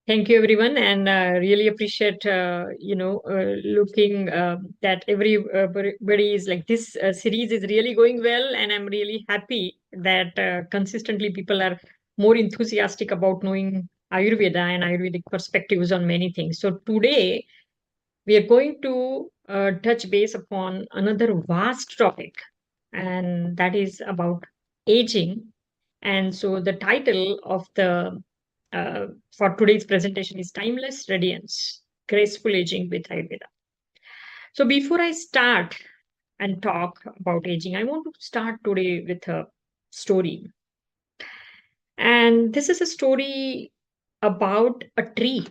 Thank you, everyone, and really appreciate looking that everybody is like this series is really going well, and I'm really happy that consistently people are more enthusiastic about knowing Ayurveda and Ayurvedic perspectives on many things. So today we are going to touch base upon another vast topic, and that is about aging. And so the title of the for today's presentation is Timeless Radiance, Graceful Aging with Ayurveda. So before I start and talk about aging, I want to start today with a story. And this is a story about a tree,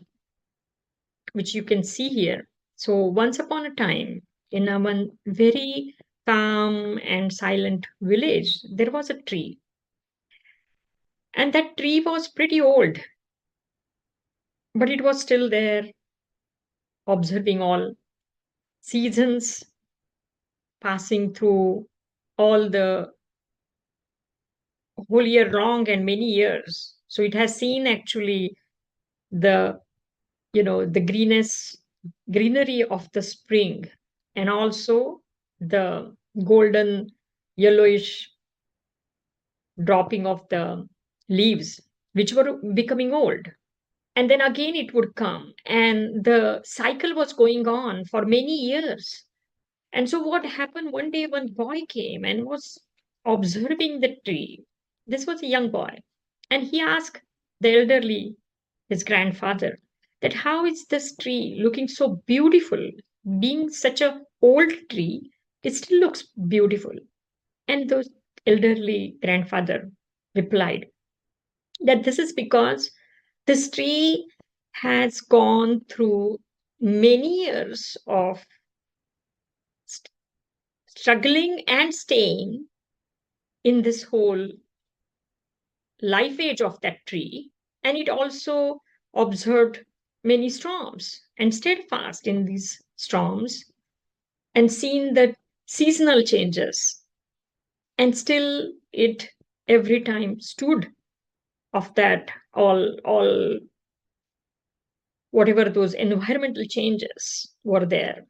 which you can see here. So once upon a time, in a one very calm and silent village, there was a tree. And that tree was pretty old, but it was still there, observing all seasons, passing through all the whole year long and many years. So it has seen actually the, the greenery of the spring, and also the golden yellowish dropping of the leaves, which were becoming old. And then again it would come. And the cycle was going on for many years. And so what happened one day, one boy came and was observing the tree. This was a young boy. And he asked the elderly, his grandfather, that how is this tree looking so beautiful? Being such a old tree, it still looks beautiful. And the elderly grandfather replied that this is because this tree has gone through many years of st- struggling and staying in this whole life age of that tree. And it also observed many storms and stayed fast in these storms and seen the seasonal changes. And still it every time stood of that all whatever those environmental changes were there.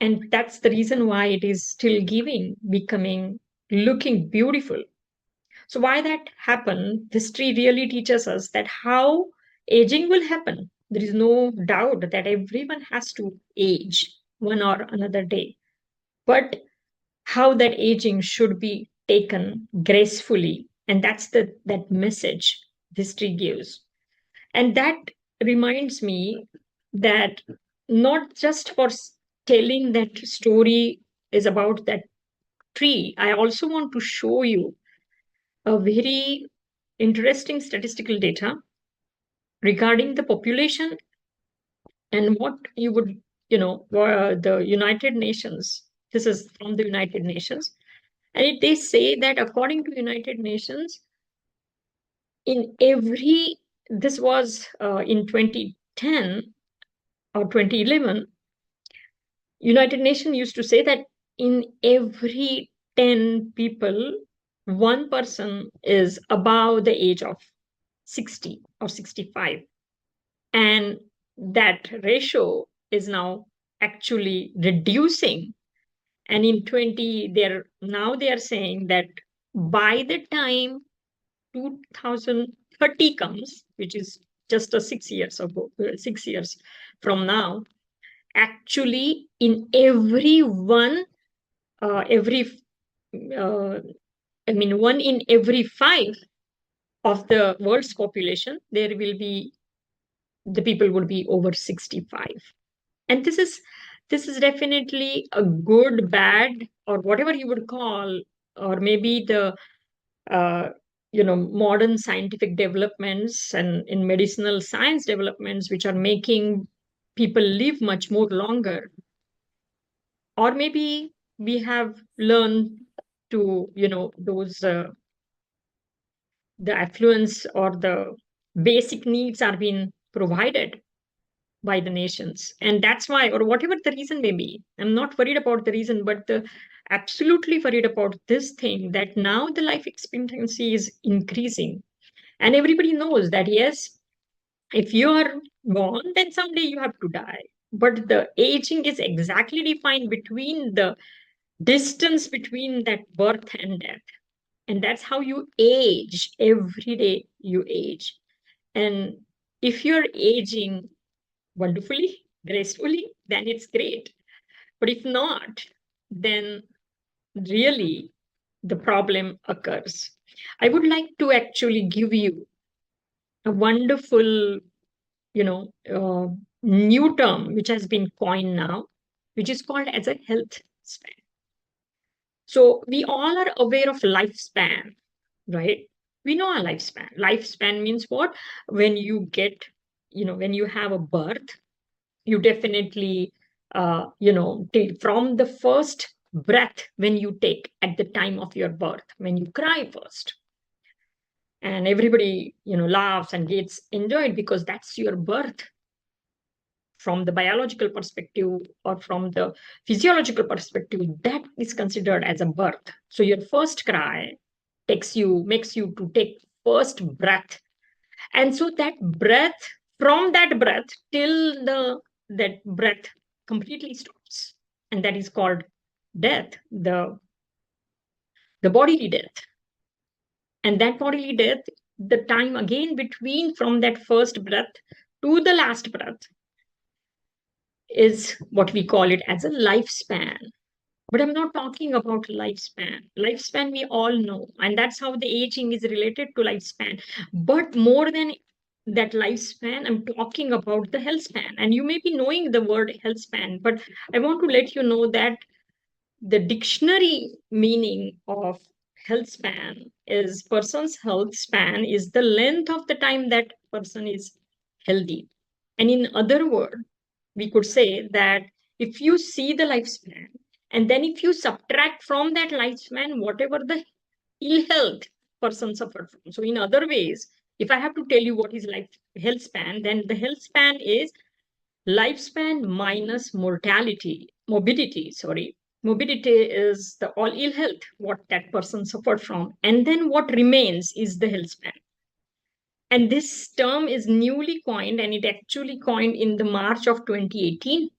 And that's the reason why it is still giving, becoming, looking beautiful. So why that happened, history really teaches us that how aging will happen. There is no doubt that everyone has to age one or another day. But how that aging should be taken gracefully. And that's that message history gives. And that reminds me that not just for telling that story is about that tree, I also want to show you a very interesting statistical data regarding the population and what you would, the United Nations. This is from the United Nations. And they say that according to United Nations, in every, this was in 2010 or 2011, United Nations used to say that in every 10 people, one person is above the age of 60 or 65. And that ratio is now actually reducing. And in 20, they are saying that by the time 2030 comes, which is just a 6 years ago, 6 years from now, actually in every one, every, one in every five of the world's population, there will be, the people would be over 65. And this is definitely a good, bad, or whatever you would call, or maybe the, uh, modern scientific developments and in medicinal science developments, which are making people live much more longer. Or maybe we have learned to, those the affluence or the basic needs are being provided by the nations, and that's why, or whatever the reason may be, I'm not worried about the reason, but absolutely worried about this thing, that now the life expectancy is increasing. And everybody knows that, yes, If you are born, then someday you have to die. But the aging is exactly defined between the distance between that birth and death. And that's how you age. Every day you age. And if you're aging wonderfully, gracefully, then it's great. But if not, then really the problem occurs. I would like to actually give you a wonderful, new term which has been coined now, which is called as a health span. So we all are aware of lifespan, right? We know our lifespan. Lifespan means what? When you get, when you have a birth, you definitely, take from the first breath when you take at the time of your birth, when you cry first. And everybody, laughs and gets enjoyed because that's your birth from the biological perspective or from the physiological perspective. That is considered as a birth. So your first cry makes you to take first breath. And so that breath, from that breath till that breath completely stops, and that is called death, the bodily death. And that bodily death, the time again between from that first breath to the last breath, is what we call it as a lifespan. But I'm not talking about lifespan. Lifespan we all know, and that's how the aging is related to lifespan. But more than that lifespan, I'm talking about the health span. And you may be knowing the word health span, but I want to let you know that the dictionary meaning of health span is person's health span is the length of the time that person is healthy. And in other words, we could say that if you see the lifespan and then if you subtract from that lifespan whatever the ill health person suffered from. So in other ways, if I have to tell you what is life health span, then the health span is lifespan minus morbidity. Morbidity is the all ill health what that person suffered from, and then what remains is the health span. And this term is newly coined, and it actually coined in the March of 2018.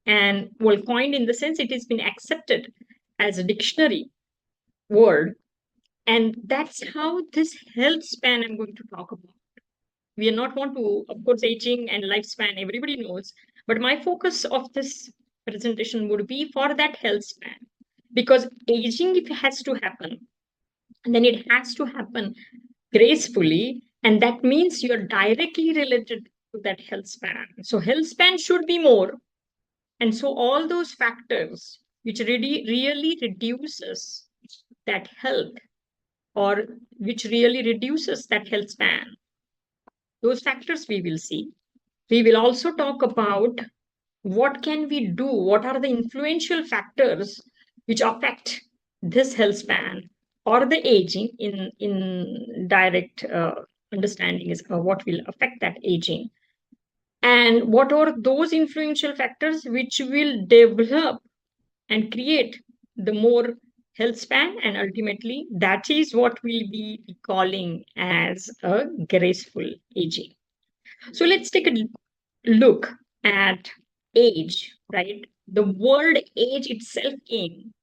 And well, coined in the sense it has been accepted as a dictionary word. And that's how this health span I'm going to talk about. We are not want to, of course, aging and lifespan, everybody knows. But my focus of this presentation would be for that health span. Because aging, if it has to happen, then it has to happen gracefully, and that means you're directly related to that health span. So health span should be more, and so all those factors which really reduces that health, or which really reduces that health span, those factors we will see. We will also talk about what can we do, what are the influential factors which affect this health span or the aging in direct understanding is what will affect that aging, and what are those influential factors which will develop and create the more health span, and ultimately that is what we'll be calling as a graceful aging. So let's take a look at age, right? The word age itself came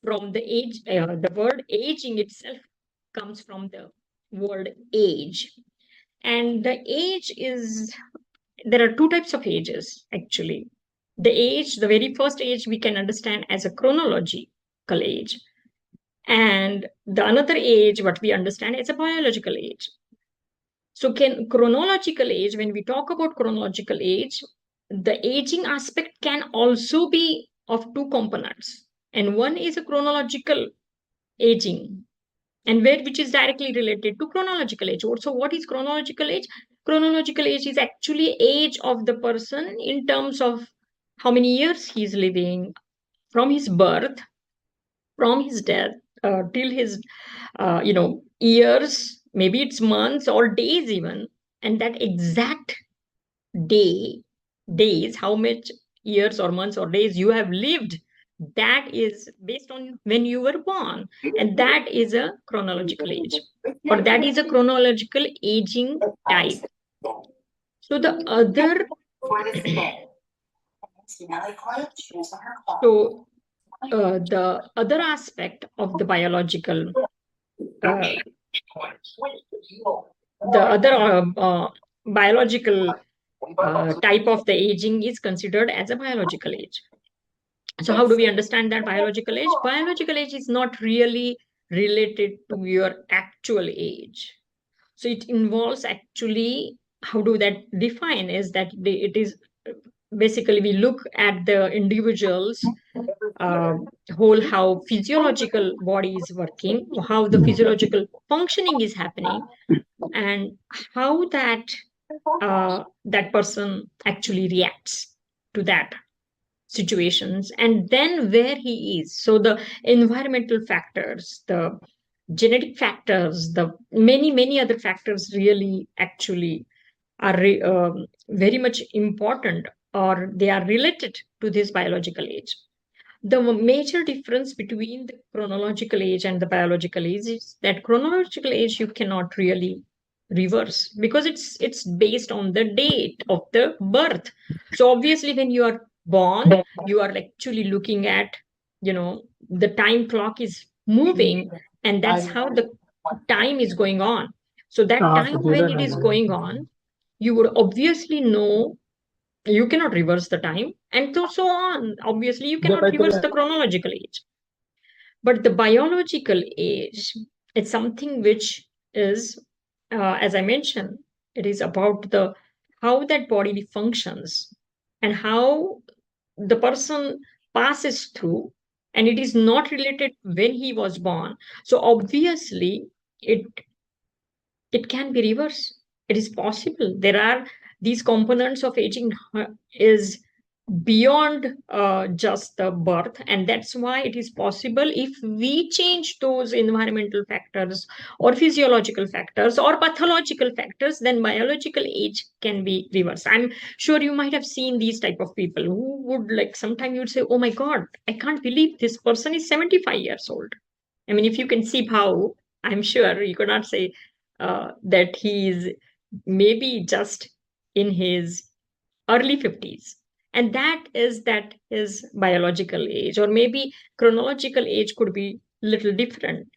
from the word aging itself comes from the word age. And the age is, there are two types of ages actually. The very first age we can understand as a chronological age. And the another age, what we understand is a biological age. So chronological age, when we talk about chronological age, the aging aspect can also be of two components. And one is a chronological aging, and which is directly related to chronological age. So what is chronological age? Chronological age is actually age of the person in terms of how many years he's living from his birth, from his death, till his years, maybe it's months or days even, and that exact days, how much years or months or days you have lived, that is based on when you were born, and that is a chronological age, or that is a chronological aging type. So the other so the other aspect of the biological uh, the other biological type of the aging is considered as a biological age. So how do we understand that biological age? Biological age is not really related to your actual age. So it involves actually, how do that define is that it is basically we look at the individual's uh, whole, how physiological body is working, how the physiological functioning is happening, and how that person actually reacts to that situations, and then where he is. So the environmental factors, the genetic factors, the many other factors really actually are very much important, or they are related to this biological age. The major difference between the chronological age and the biological age is that chronological age you cannot really reverse, because it's based on the date of the birth. So obviously when you are born, you are actually looking at, the time clock is moving, and that's how the time is going on. So that time when it is going on, you would obviously know you cannot reverse the time, and so on. Obviously you cannot reverse the chronological age, but the biological age, it's something which is, as I mentioned, it is about the how that body functions and how the person passes through, and it is not related when he was born. So obviously it it can be reversed. It is possible. There are these components of aging is beyond just the birth, and that's why it is possible if we change those environmental factors or physiological factors or pathological factors, then biological age can be reversed. I'm sure you might have seen these type of people who would, like, sometimes you'd say, oh my god, I can't believe this person is 75 years old. I mean, if you can see how, I'm sure you could not say that he is maybe just in his early 50s. And that is biological age, or maybe chronological age could be little different.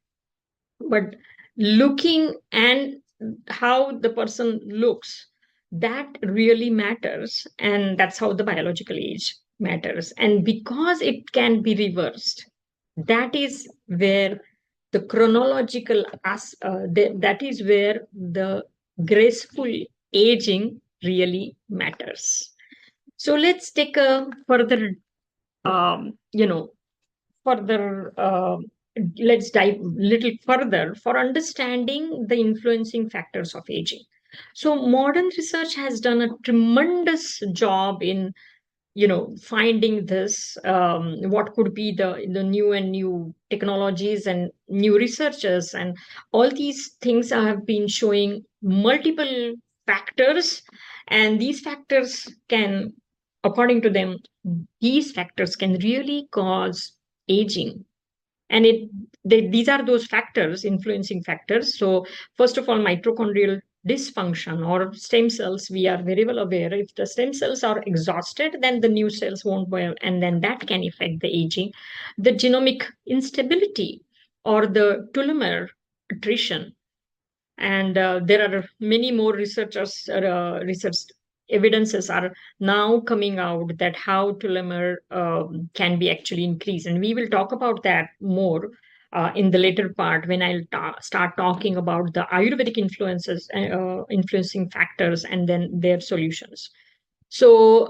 But looking and how the person looks, that really matters, and that's how the biological age matters. And because it can be reversed, that is where the chronological that is where the graceful aging really matters. So let's take a further um, you know further let's dive a little further for understanding the influencing factors of aging. So modern research has done a tremendous job in finding this, what could be the new technologies and new researchers, and all these things have been showing multiple factors, and these factors can, according to them, these factors can really cause aging. And these are those factors, influencing factors. So first of all, mitochondrial dysfunction or stem cells, we are very well aware, if the stem cells are exhausted, then the new cells won't well, and then that can affect the aging. The genomic instability or the telomere attrition, and there are many more research evidences are now coming out that how telomere can be actually increased, and we will talk about that more in the later part when I'll start talking about the Ayurvedic influencing factors and then their solutions. So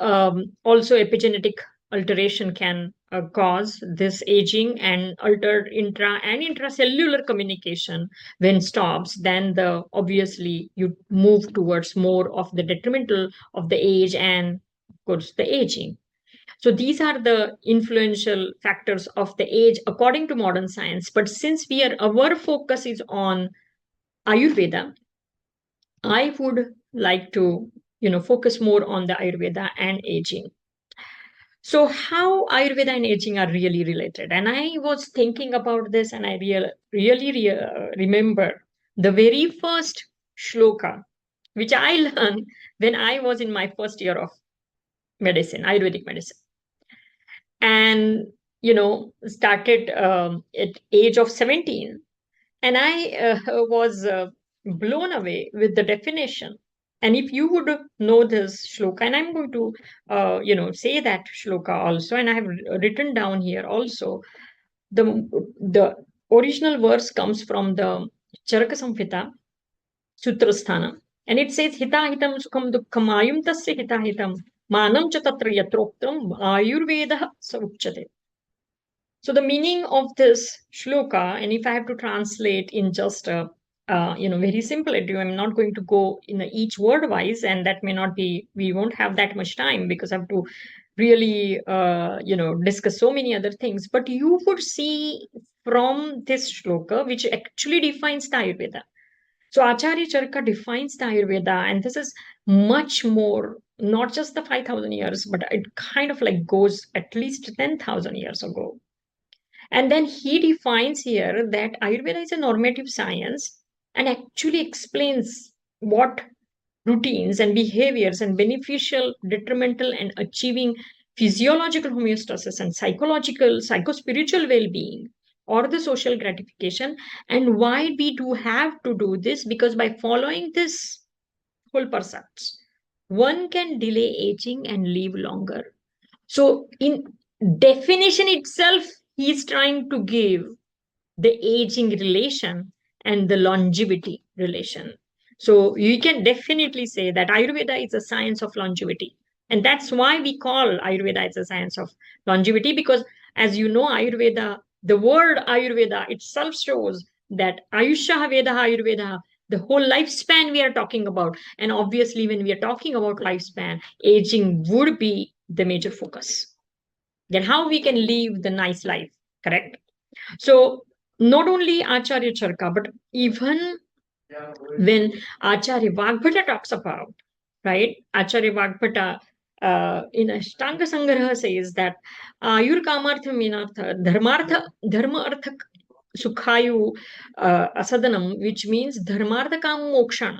also epigenetic alteration can cause this aging, and altered intra and intracellular communication when stops, then the obviously you move towards more of the detrimental of the age and of course the aging. So these are the influential factors of the age according to modern science. But since our focus is on Ayurveda, I would like to focus more on the Ayurveda and aging. So how Ayurveda and aging are really related. And I was thinking about this, and I really remember the very first shloka which I learned when I was in my first year of medicine, Ayurvedic medicine. And, started at age of 17. And I was blown away with the definition. And if you would know this shloka, and I'm going to, say that shloka also, and I have written down here also, the original verse comes from the Charaka Samhita, Sutrasthana, and it says, Hita hitam sukham dukkham ayum tasya hita hitam manam cha tatra yatroktam ayurveda sa uchyate. So the meaning of this shloka, and if I have to translate in just a very simple idiom, I'm not going to go in each word wise, and that may not be. We won't have that much time because I have to really discuss so many other things. But you would see from this shloka, which actually defines the Ayurveda. So Acharya Charaka defines the Ayurveda, and this is much more, not just the 5,000 years, but it kind of like goes at least 10,000 years ago. And then he defines here that Ayurveda is a normative science and actually explains what routines and behaviors and beneficial, detrimental, and achieving physiological homeostasis and psychological, psycho-spiritual well-being or the social gratification. And why we do have to do this? Because by following this whole percepts, one can delay aging and live longer. So, in definition itself, he's trying to give the aging relation and the longevity relation. So, you can definitely say that Ayurveda is a science of longevity. And that's why we call Ayurveda as a science of longevity, because as you know, Ayurveda, the word Ayurveda itself shows that Ayusha Veda Ayurveda, the whole lifespan we are talking about. And obviously, when we are talking about lifespan, aging would be the major focus. Then how we can live the nice life, correct? So not only Acharya Charaka, but even when Acharya Vagbhata talks about, right? Acharya Vagbhata in Ashtanga Sangraha says that Ayur Kamartha Minartha Dharma Artha Sukhayu Asadanam, which means Dharmartha Kam Mokshana.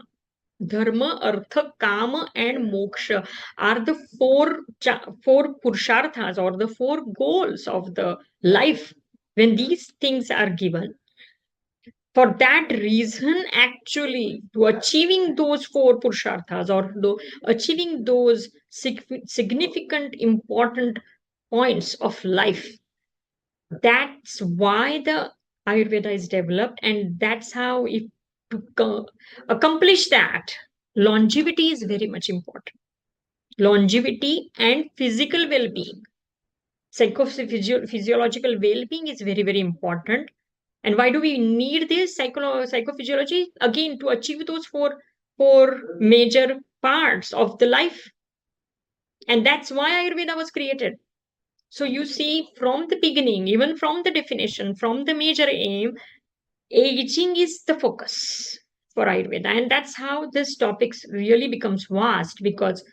Dharma, Artha, Kama, and Moksha are the four purusharthas or the four goals of the life. When these things are given, for that reason, actually, to achieving those four purusharthas or achieving those significant, important points of life, that's why the Ayurveda is developed, and that's how if to accomplish that, longevity is very much important. Longevity and physical well-being, psychophysiological well-being is very, very important. And why do we need this psychophysiology? Again, to achieve those four major parts of the life. And that's why Ayurveda was created. So you see, from the beginning, even from the definition, from the major aim, aging is the focus for Ayurveda. And that's how this topic really becomes vast, because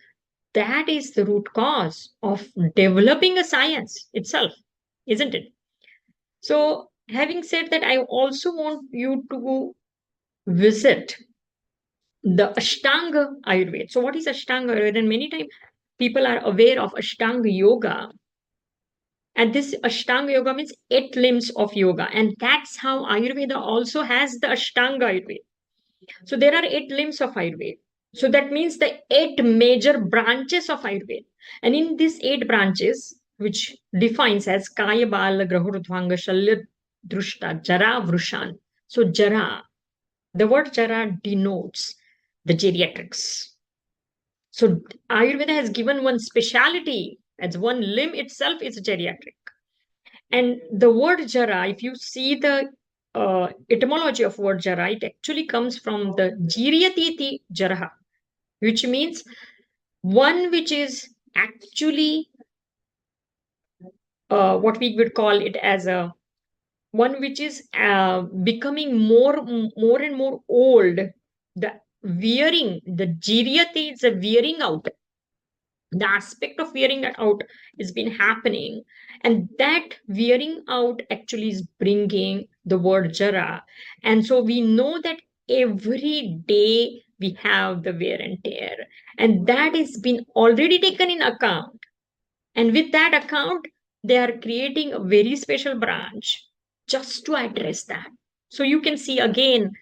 that is the root cause of developing a science itself, isn't it? So, having said that, I also want you to visit the Ashtanga Ayurveda. So, what is Ashtanga Ayurveda? And many times people are aware of Ashtanga Yoga. And this Ashtanga Yoga means 8 limbs of yoga. And that's how Ayurveda also has the Ashtanga Ayurveda. So there are 8 limbs of Ayurveda. So that means the 8 major branches of Ayurveda. And in these 8 branches, which defines as Kaya Bala Grahurudhvanga Shalya Drushta Jara Vrushan. So Jara, the word Jara denotes the geriatrics. So Ayurveda has given one speciality, as one limb itself is geriatric. And the word Jara, if you see the etymology of word Jara, it actually comes from the Jiryatiti Jaraha, which means one which is actually what we would call it as a one which is becoming more and more old. The wearing, the Jiryati is a wearing out. The aspect of wearing out has been happening, and that wearing out actually is bringing the word Jara. And so we know that every day we have the wear and tear, and that is been already taken in account. And with that account, they are creating a very special branch just to address that. So you can see again,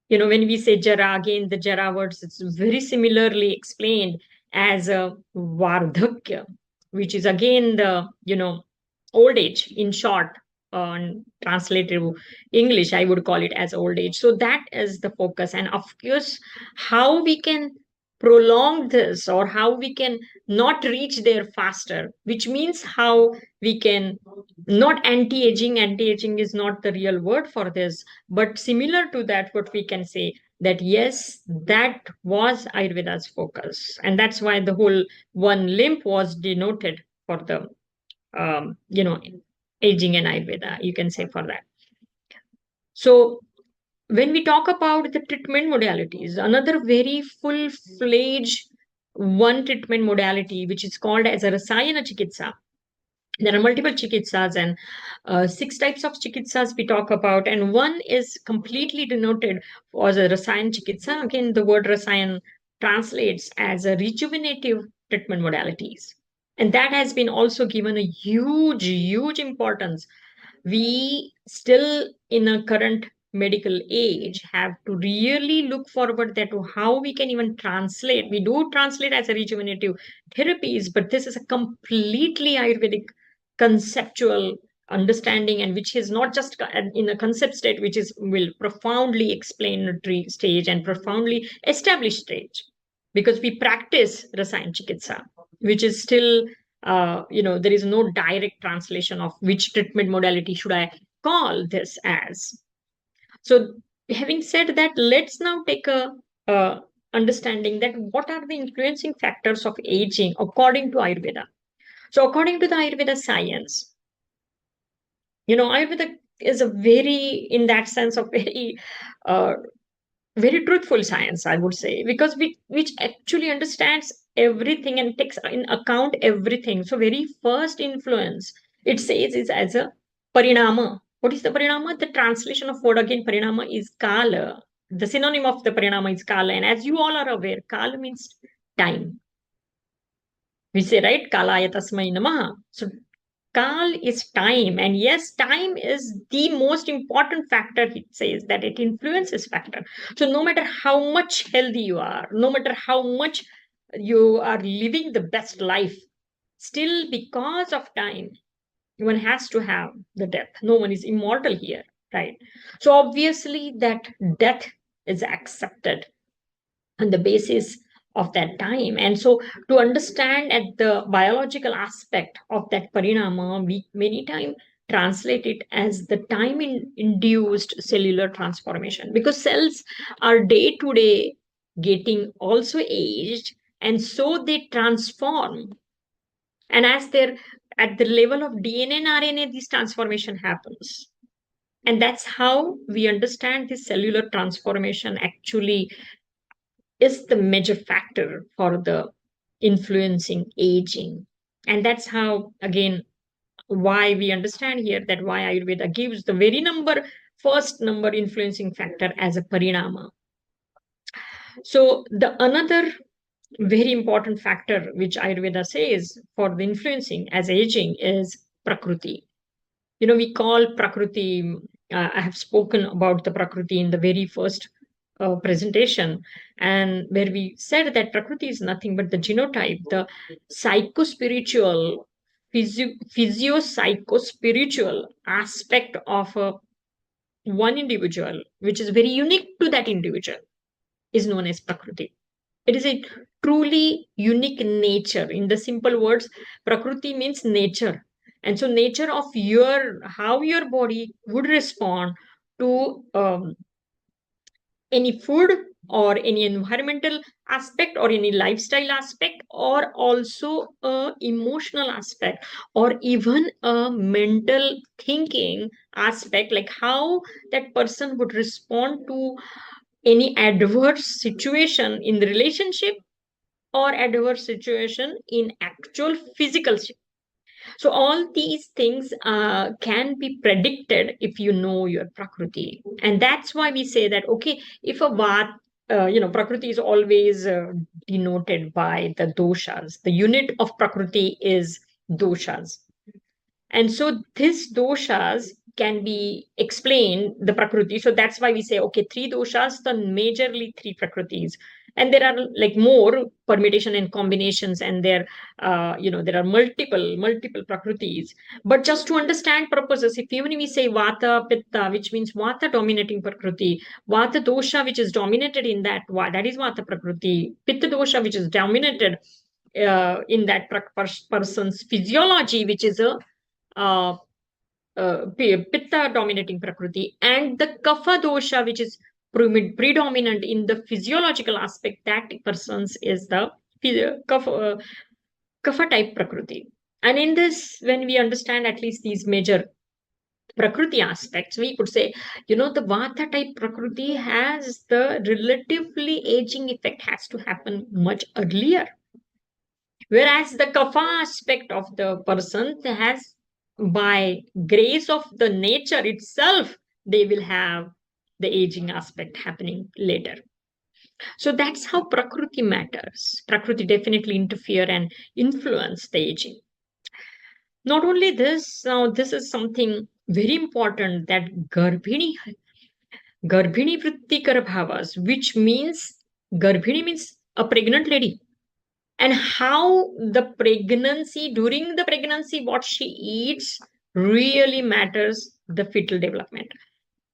when we say jara, again, the jara words, it's very similarly explained as a vardhakya, which is again the, old age in short. On translated English, I would call it as old age. So that is the focus. And of course, how we can prolong this, or how we can not reach there faster, which means how we can not anti-aging. Anti-aging is not the real word for this, but similar to that, what we can say that yes, that was Ayurveda's focus, and that's why the whole one limb was denoted for the aging and Ayurveda, you can say for that. So when we talk about the treatment modalities, another very full-fledged one treatment modality, which is called as a Rasayana Chikitsa. There are multiple chikitsas, and 6 types of chikitsas we talk about, and one is completely denoted as a Rasayan Chikitsa. Again, the word Rasayan translates as a rejuvenative treatment modalities. And that has been also given a huge, huge importance. We still, in a current medical age, have to really look forward that to how we can even translate. We do translate as a rejuvenative therapies, but this is a completely Ayurvedic conceptual understanding, and which is not just in a concept state, which is will profoundly explanatory stage and profoundly established stage, because we practice Rasayan Chikitsa, which is still there is no direct translation of which treatment modality should I call this as. So having said that, let's now take a understanding that what are the influencing factors of aging according to Ayurveda. So according to the Ayurveda science, Ayurveda is a very, in that sense, of uh, very truthful science, I would say, because which actually understands everything and takes in account everything. So very first influence, it says, is as a parinama. What is the parinama? The translation of word again, parinama, is kala. The synonym of the parinama is kala. And as you all are aware, kala means time. We say, right? Kalaya tasmai namaha. So Kal is time, and yes, time is the most important factor. It says that it influences factor. So no matter how much healthy you are, no matter how much you are living the best life, still because of time, one has to have the death. No one is immortal here, right? So obviously that death is accepted on the basis of that time. And so to understand at the biological aspect of that parinama, we many times translate it as the time induced cellular transformation, because cells are day to day getting also aged, and so they transform. And as they're at the level of DNA and RNA, this transformation happens. And that's how we understand this cellular transformation actually is the major factor for the influencing aging. And that's how, again, why we understand here that why Ayurveda gives the very first number influencing factor as a parinama. So the another very important factor which Ayurveda says for the influencing as aging is prakriti. We call prakriti, I have spoken about the prakriti in the very first presentation, and where we said that prakriti is nothing but the genotype, the psycho-spiritual, physio-psycho-spiritual aspect of one individual, which is very unique to that individual, is known as prakriti. It is a truly unique nature. In the simple words, prakriti means nature. And so nature of how your body would respond to any food or any environmental aspect or any lifestyle aspect, or also a emotional aspect, or even a mental thinking aspect, like how that person would respond to any adverse situation in the relationship or adverse situation in actual physical. So all these things can be predicted if you know your prakriti. And that's why we say that, okay, if a vat Prakriti is always denoted by the doshas. The unit of Prakriti is doshas. And so these doshas can be explained, the Prakriti. So that's why we say, okay, three doshas, the majorly three Prakritis. And there are like more permutation and combinations, and there are multiple Prakritis. But just to understand purposes, if even we say Vata, Pitta, which means Vata dominating Prakriti, Vata dosha, which is dominated in that is Vata Prakriti, Pitta dosha, which is dominated in that person's physiology, which is a uh, pitta dominating prakriti, and the kapha dosha, which is predominant in the physiological aspect, that person's is the kapha type prakriti. And in this, when we understand at least these major prakriti aspects, we could say, the vata type prakriti has the relatively aging effect has to happen much earlier, whereas the kapha aspect of the person has, by grace of the nature itself, they will have the aging aspect happening later. So that's how prakriti matters. Prakriti definitely interfere and influence the aging. Not only this, now this is something very important, that garbhini vrittikar bhavas, which means garbhini means a pregnant lady, and how the pregnancy, during the pregnancy, what she eats really matters the fetal development.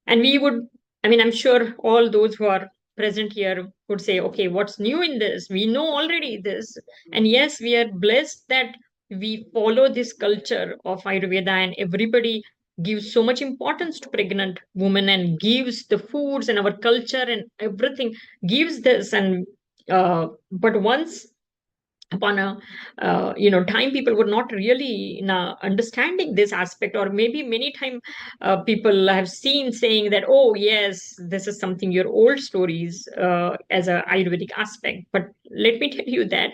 And we would, I mean, I'm sure all those who are present here would say, okay, what's new in this? We know already this. And yes, we are blessed that we follow this culture of Ayurveda, and everybody gives so much importance to pregnant women and gives the foods, and our culture and everything gives this. And but once upon a time, people were not really understanding this aspect, or maybe many time people have seen saying that, oh yes, this is something your old stories as a Ayurvedic aspect. But let me tell you that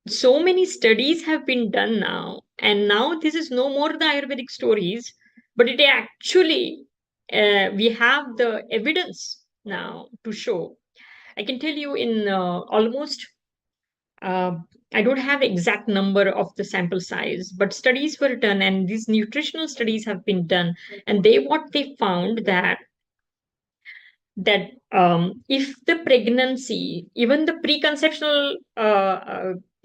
so many studies have been done now, and now this is no more the Ayurvedic stories, but it actually we have the evidence now to show. I can tell you in almost uh, I don't have exact number of the sample size, but studies were done, and these nutritional studies have been done, and what they found that if the pregnancy, even the preconceptional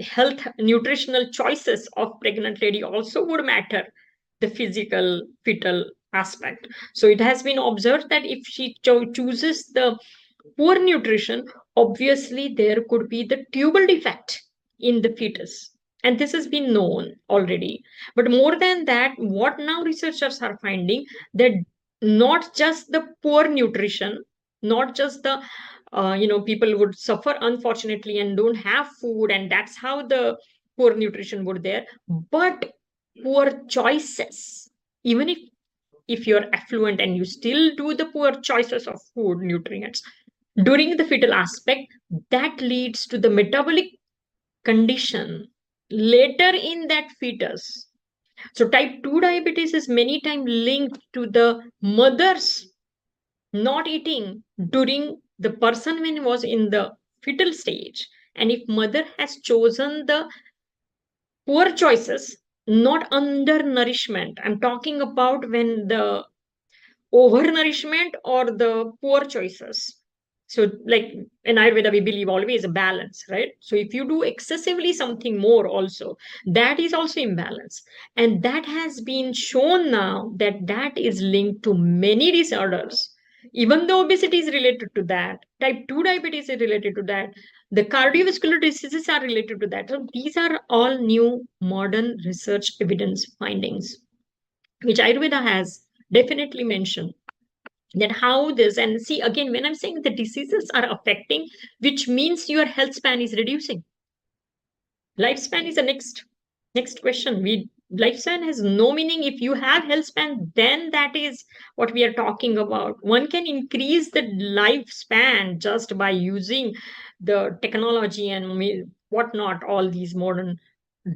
health nutritional choices of pregnant lady also would matter the physical fetal aspect. So it has been observed that if she chooses the poor nutrition, obviously there could be the tubal defect in the fetus. And this has been known already. But more than that, what now researchers are finding, that not just the poor nutrition, not just the people would suffer unfortunately and don't have food, and that's how the poor nutrition would there, but poor choices. Even if you're affluent and you still do the poor choices of food nutrients during the fetal aspect, that leads to the metabolic condition later in that fetus. So type 2 diabetes is many times linked to the mother's not eating during the person when he was in the fetal stage. And if mother has chosen the poor choices, not undernourishment, I'm talking about when the overnourishment or the poor choices. So, like in Ayurveda, we believe always a balance, right? So, if you do excessively something more, also, that is also imbalance. And that has been shown now that that is linked to many disorders. Even though obesity is related to that, type 2 diabetes is related to that, the cardiovascular diseases are related to that. So, these are all new modern research evidence findings, which Ayurveda has definitely mentioned, that how this, and see again, when I'm saying the diseases are affecting, which means your health span is reducing. Lifespan is the next question. We Lifespan has no meaning. If you have health span, then that is what we are talking about. One can increase the lifespan just by using the technology and whatnot, all these modern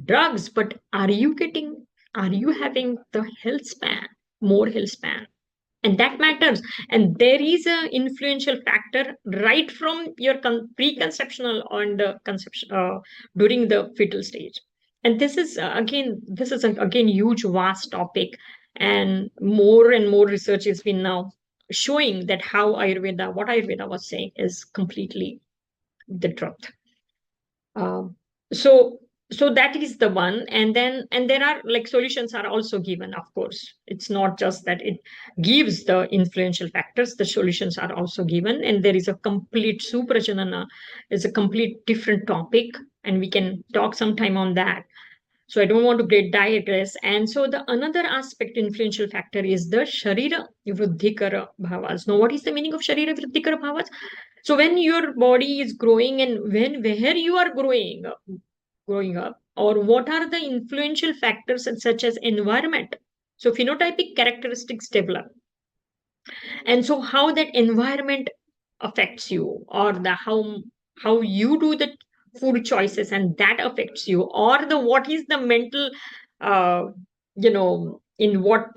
drugs. But are you having the health span, more health span? and that matters. And there is a influential factor right from your preconceptional and conception during the fetal stage. And this is again huge vast topic, and more research has been now showing that how Ayurveda, what Ayurveda was saying, is completely the truth. Um, so so that is the one. And there are, like, solutions are also given. Of course, it's not just that it gives the influential factors, the solutions are also given. And there is a complete suprajanana, is a complete different topic, and we can talk sometime on that. So I don't want to get digress. And so the another aspect, influential factor, is the Sharira Vruddhikara Bhavas. Now, what is the meaning of Sharira Vruddhikara Bhavas? So when your body is growing, and when where you are growing up, or what are the influential factors such as environment. So phenotypic characteristics develop. And so how that environment affects you, or the how you do the food choices, and that affects you, or the what is the mental uh, in what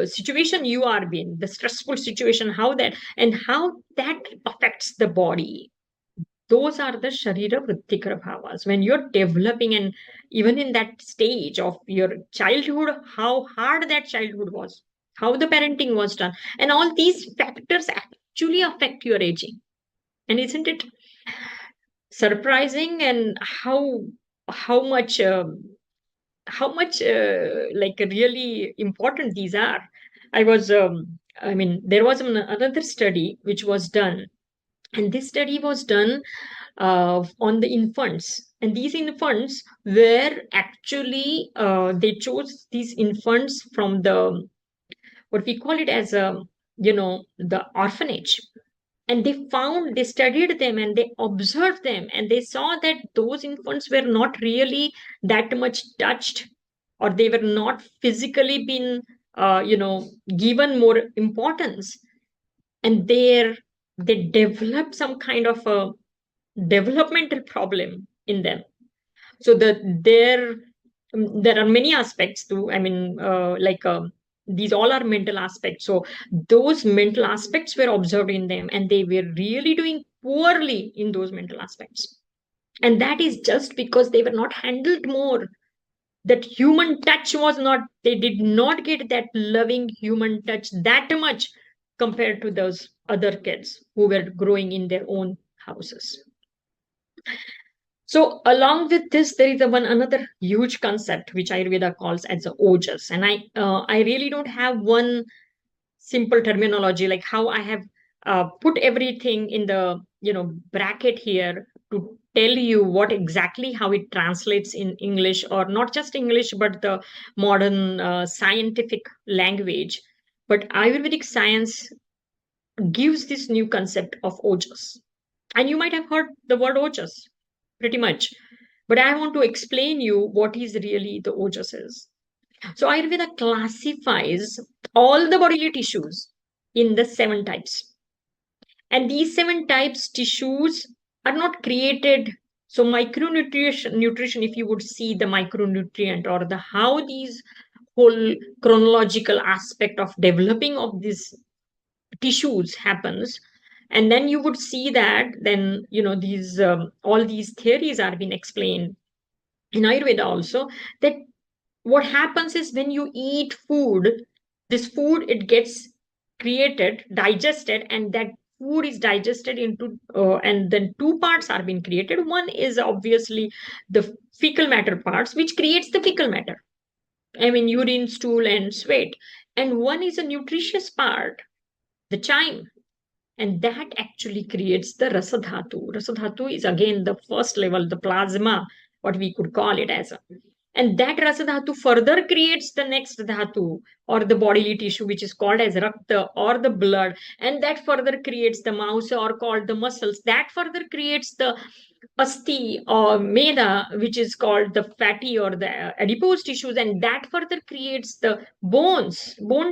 situation you are in, the stressful situation, how that, and how that affects the body. Those are the Sharira Vrittikara Bhavas. When you're developing, and even in that stage of your childhood, how hard that childhood was, how the parenting was done, and all these factors actually affect your aging. And isn't it surprising? And how much like really important these are. There was another study which was done, and this study was done on the infants. And these infants were actually, they chose these infants from the, what we call it as a, the orphanage. And they studied them, and they observed them, and they saw that those infants were not really that much touched, or they were not physically been, given more importance. And they developed some kind of a developmental problem in them. So there are many aspects to, these all are mental aspects. So those mental aspects were observed in them, and they were really doing poorly in those mental aspects. And that is just because they were not handled more. That human touch was not, they did not get that loving human touch that much compared to those other kids who were growing in their own houses. So along with this, there is one another huge concept which Ayurveda calls as the ojas. And I really don't have one simple terminology, like how I have put everything in the bracket here to tell you what exactly how it translates in English, or not just English, but the modern scientific language. But Ayurvedic science gives this new concept of ojas. And you might have heard the word ojas pretty much. But I want to explain you what is really the ojas is. So Ayurveda classifies all the bodily tissues in the 7 types. And these 7 types tissues are not created. So nutrition, if you would see the micronutrient, or the how these whole chronological aspect of developing of these tissues happens, and then you would see that then these all these theories are being explained in Ayurveda also, that what happens is when you eat food, this food, it gets created, digested, and that food is digested into and then 2 parts are being created. One is obviously the fecal matter parts, which creates the fecal matter, urine, stool, and sweat. And one is a nutritious part, the chyme, and that actually creates the rasadhatu. Rasadhatu is again the first level, the plasma, what we could call it as. And that rasadhatu further creates the next dhatu, or the bodily tissue, which is called as rakta, or the blood. And that further creates the mausa, or called the muscles. That further creates the asti or meda, which is called the fatty or the adipose tissues. And that further creates the bone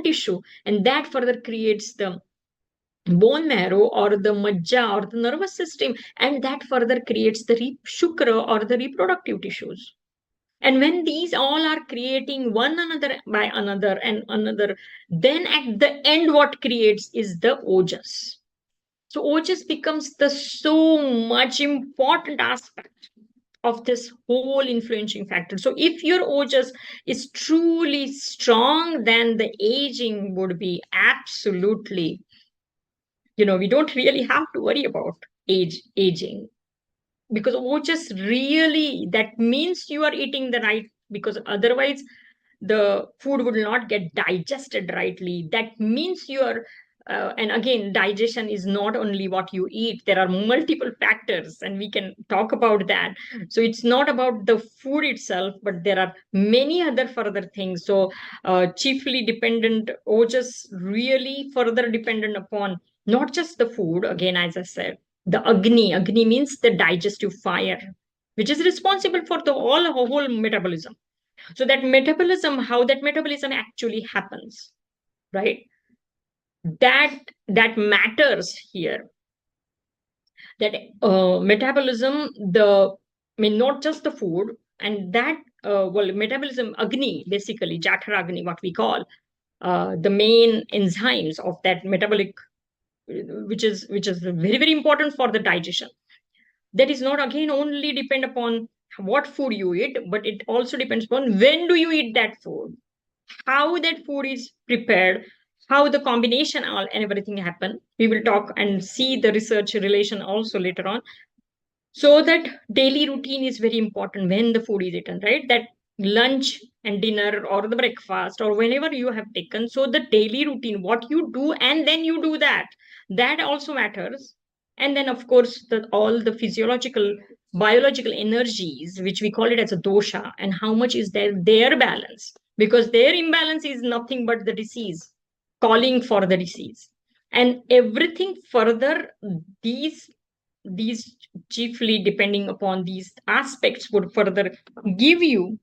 tissue. And that further creates the bone marrow, or the majja, or the nervous system. And that further creates the shukra, or the reproductive tissues. And when these all are creating one another by another and another, then at the end, what creates is the ojas. So ojas becomes the so much important aspect of this whole influencing factor. So if your ojas is truly strong, then the aging would be absolutely, we don't really have to worry about aging, because ojas really, that means you are eating the right, because otherwise the food would not get digested rightly. That means you're and again, digestion is not only what you eat, there are multiple factors, and we can talk about that. So it's not about the food itself, but there are many other further things. So chiefly dependent, or just really further dependent upon not just the food, again, as I said, the agni means the digestive fire, which is responsible for the all whole metabolism. So that metabolism, how that metabolism actually happens, right? That matters here. That metabolism, I mean, not just the food, and that well, metabolism, agni, basically jatara agni, what we call the main enzymes of that metabolic, which is very very important for the digestion. That is not again only depend upon what food you eat, but it also depends upon when do you eat that food, how that food is prepared, how the combination all and everything happen. We will talk and see the research relation also later on. So that daily routine is very important when the food is eaten, right? That lunch and dinner or the breakfast or whenever you have taken. So the daily routine, what you do, and then you do that, that also matters. And then of course all the physiological, biological energies, which we call it as a dosha, and how much is their balance, because their imbalance is nothing but the disease, calling for the disease. And everything further, these these chiefly depending upon these aspects would further give you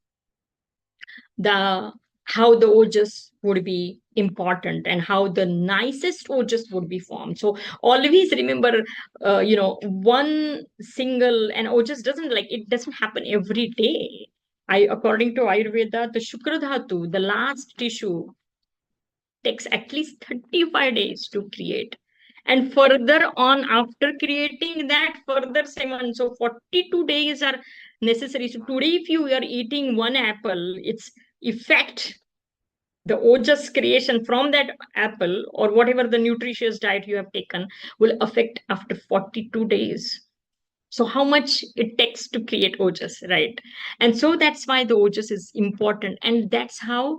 the how the ojas would be important and how the nicest ojas would be formed. So always remember, one single, and ojas doesn't, like, it doesn't happen every day. According to Ayurveda, the shukradhatu, the last tissue, takes at least 35 days to create. And further on, after creating that, further 7. So 42 days are necessary. So today, if you are eating one apple, its effect, the ojas creation from that apple or whatever the nutritious diet you have taken, will affect after 42 days. So how much it takes to create ojas, right? And so that's why the ojas is important. And that's how,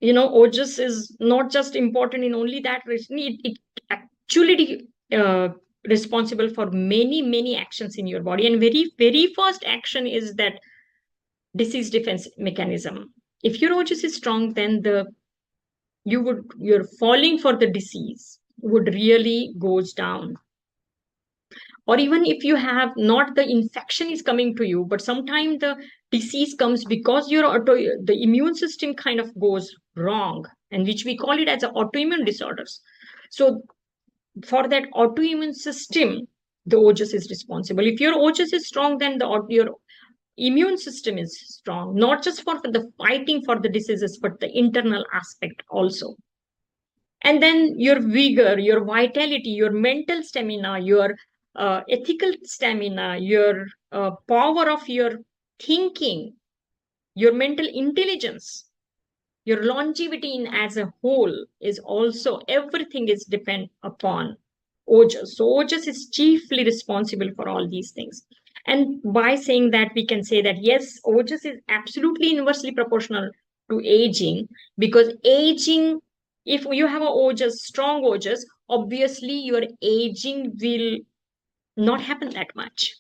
ojas is not just important in only that reason. It actually responsible for many many actions in your body. And very very first action is that disease defense mechanism. If your ojas is strong, then your falling for the disease would really goes down. Or even if you have not, the infection is coming to you, but sometimes the disease comes because the immune system kind of goes wrong, and which we call it as autoimmune disorders. So for that autoimmune system, the ojas is responsible. If your ojas is strong, then your immune system is strong, not just for the fighting for the diseases, but the internal aspect also. And then your vigor, your vitality, your mental stamina, your ethical stamina, your power of your thinking, your mental intelligence, your longevity in as a whole is also, everything is depend upon ojas. So ojas is chiefly responsible for all these things. And by saying that, we can say that yes, ojas is absolutely inversely proportional to aging, because aging, if you have a ojas, strong ojas, obviously your aging will not happen that much.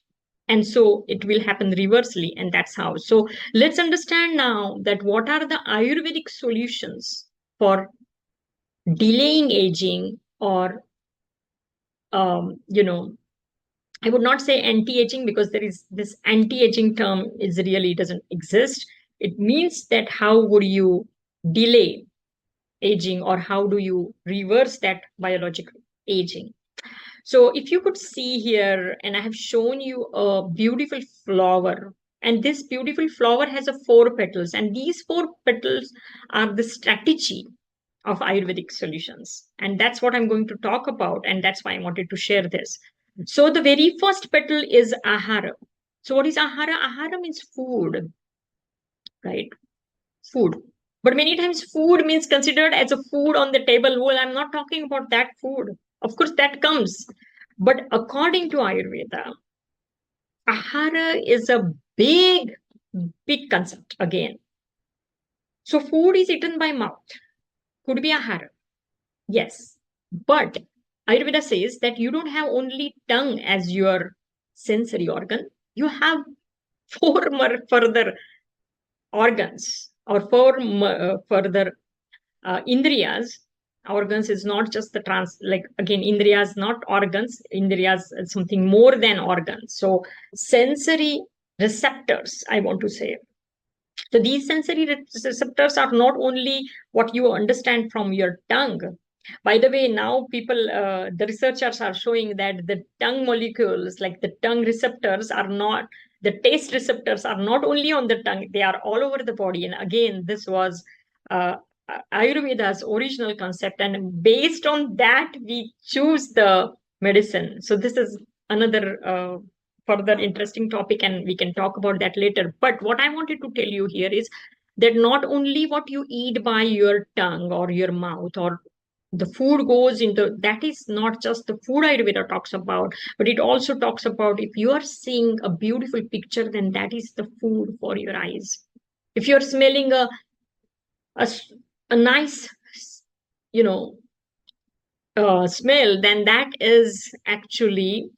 And so it will happen reversely, and that's how. So let's understand now that what are the Ayurvedic solutions for delaying aging, or I would not say anti-aging, because there is this anti-aging term is really doesn't exist. It means that how would you delay aging, or how do you reverse that biological aging? So if you could see here, and I have shown you a beautiful flower And this beautiful flower has a 4 petals, and these 4 petals are the strategy of Ayurvedic solutions. And that's what I'm going to talk about. And that's why I wanted to share this. So the very first petal is ahara. So what is ahara? Ahara means food, right? Food. But many times food means considered as a food on the table. Well, I'm not talking about that food. Of course, that comes. But according to Ayurveda, ahara is a big, big concept again. So food is eaten by mouth. Could be ahara. Yes. But Ayurveda says that you don't have only tongue as your sensory organ. You have four more further organs or further indriyas. Organs is not just the like again, indriyas, not organs. Indriyas is something more than organs. So sensory receptors, I want to say. So these sensory receptors are not only what you understand from your tongue. By the way, now the researchers are showing that the tongue molecules, like the tongue receptors, are not, the taste receptors are not only on the tongue, they are all over the body. And again, this was uh, Ayurveda's original concept. And based on that, we choose the medicine. So this is another further interesting topic, and we can talk about that later. But what I wanted to tell you here is that not only what you eat by your tongue or your mouth or the food goes into, that is not just the food Ayurveda talks about, but it also talks about if you are seeing a beautiful picture, then that is the food for your eyes. If you're smelling a, a nice, you know, smell, then that is actually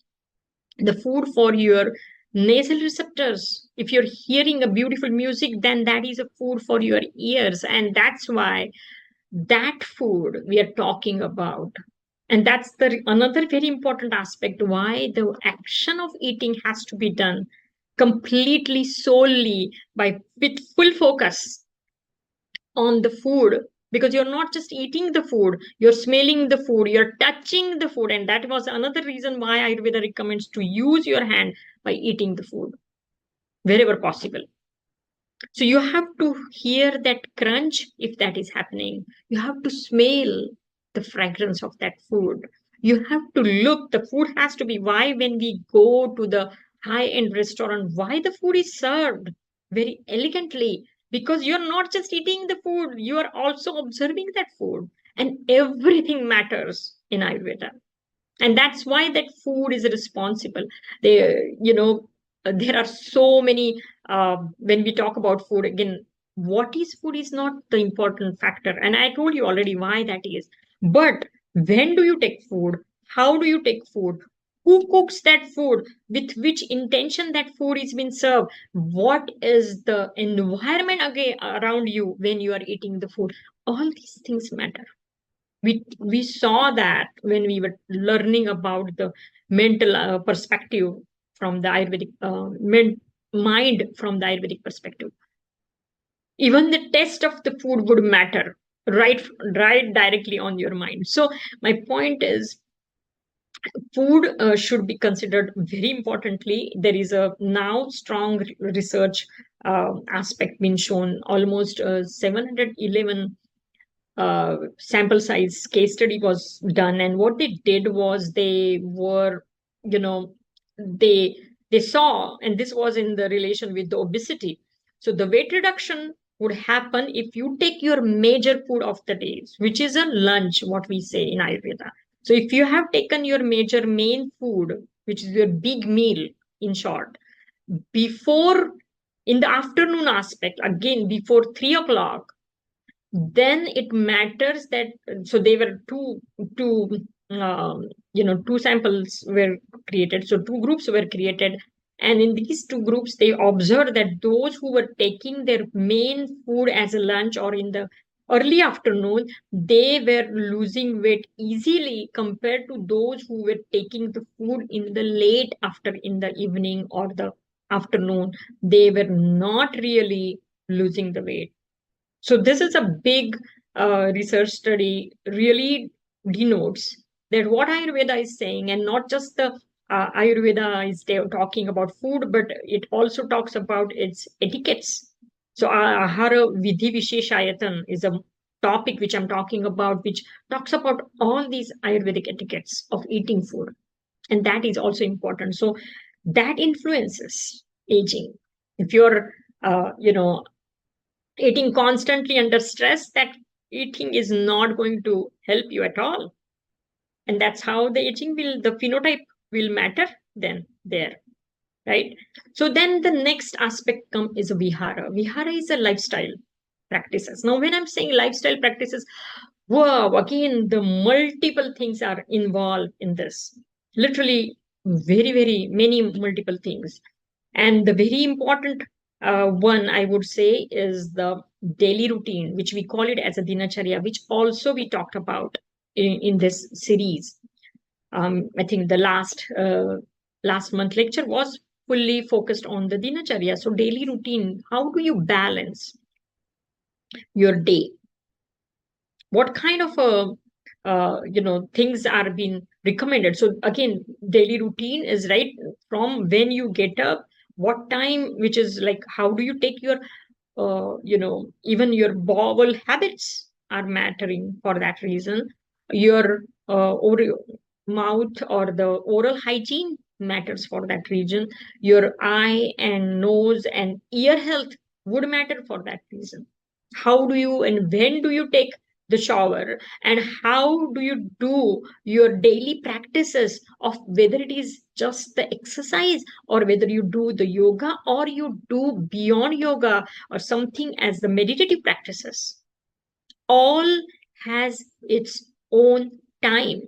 the food for your nasal receptors. If you're hearing a beautiful music, then that is a food for your ears. And that's why that food we are talking about. And that's the another very important aspect why the action of eating has to be done completely solely by with full focus on the food, because you're not just eating the food, you're smelling the food, you're touching the food. And that was another reason why Ayurveda recommends to use your hand by eating the food wherever possible. So you have to hear that crunch if that is happening. You have to smell the fragrance of that food. You have to look. The food has to be, why when we go to the high-end restaurant, why the food is served very elegantly? Because you're not just eating the food, you are also observing that food. And everything matters in Ayurveda. And that's why that food is responsible. They, there are so many, when we talk about food, again, what is food is not the important factor. And I told you already why that is. But when do you take food? How do you take food? Who cooks that food? With which intention that food is being served? What is the environment again around you when you are eating the food? All these things matter. We saw that when we were learning about the mental perspective from the Ayurvedic mind from the Ayurvedic perspective. Even the taste of the food would matter right directly on your mind. So my point is, food should be considered very importantly. There is a now strong research aspect being shown. Almost 711 sample size case study was done, and what they did was they were, you know, they saw, and this was in the relation with the obesity. So the weight reduction would happen if you take your major food of the day, which is a lunch, what we say in Ayurveda. So if you have taken your major main food, which is your big meal in short, before, in the afternoon aspect, again before 3 o'clock, then it matters that, so they were two samples were created, so two groups were created, and in these two groups they observed that those who were taking their main food as a lunch or in the early afternoon, they were losing weight easily compared to those who were taking the food in the late after, in the evening or the afternoon. They were not really losing the weight. So this is a big research study, really denotes that what Ayurveda is saying, and not just the Ayurveda is talking about food, but it also talks about its etiquettes. So Ahara Vidhi Visheshayatan is a topic which I'm talking about, which talks about all these Ayurvedic etiquettes of eating food. And that is also important. So that influences aging. If you're, eating constantly under stress, that eating is not going to help you at all. And that's how the phenotype will matter then there, right? So then the next aspect is vihara. Vihara is a lifestyle practices. Now, when I'm saying lifestyle practices, wow, again, the multiple things are involved in this. Literally, very, very many multiple things. And the very important one, I would say, is the daily routine, which we call it as a dinacharya, which also we talked about in this series. I think the last month lecture was fully focused on the dinacharya. So daily routine, how do you balance your day? What kind of things are being recommended? So again, daily routine is right from when you get up, what time, which is like how do you take your even your bowel habits are mattering for that reason. Your mouth or the oral hygiene matters for that reason. Your eye and nose and ear health would matter for that reason. How do you and when do you take the shower, and how do you do your daily practices of whether it is just the exercise or whether you do the yoga or you do beyond yoga or something as the meditative practices. All has its own time.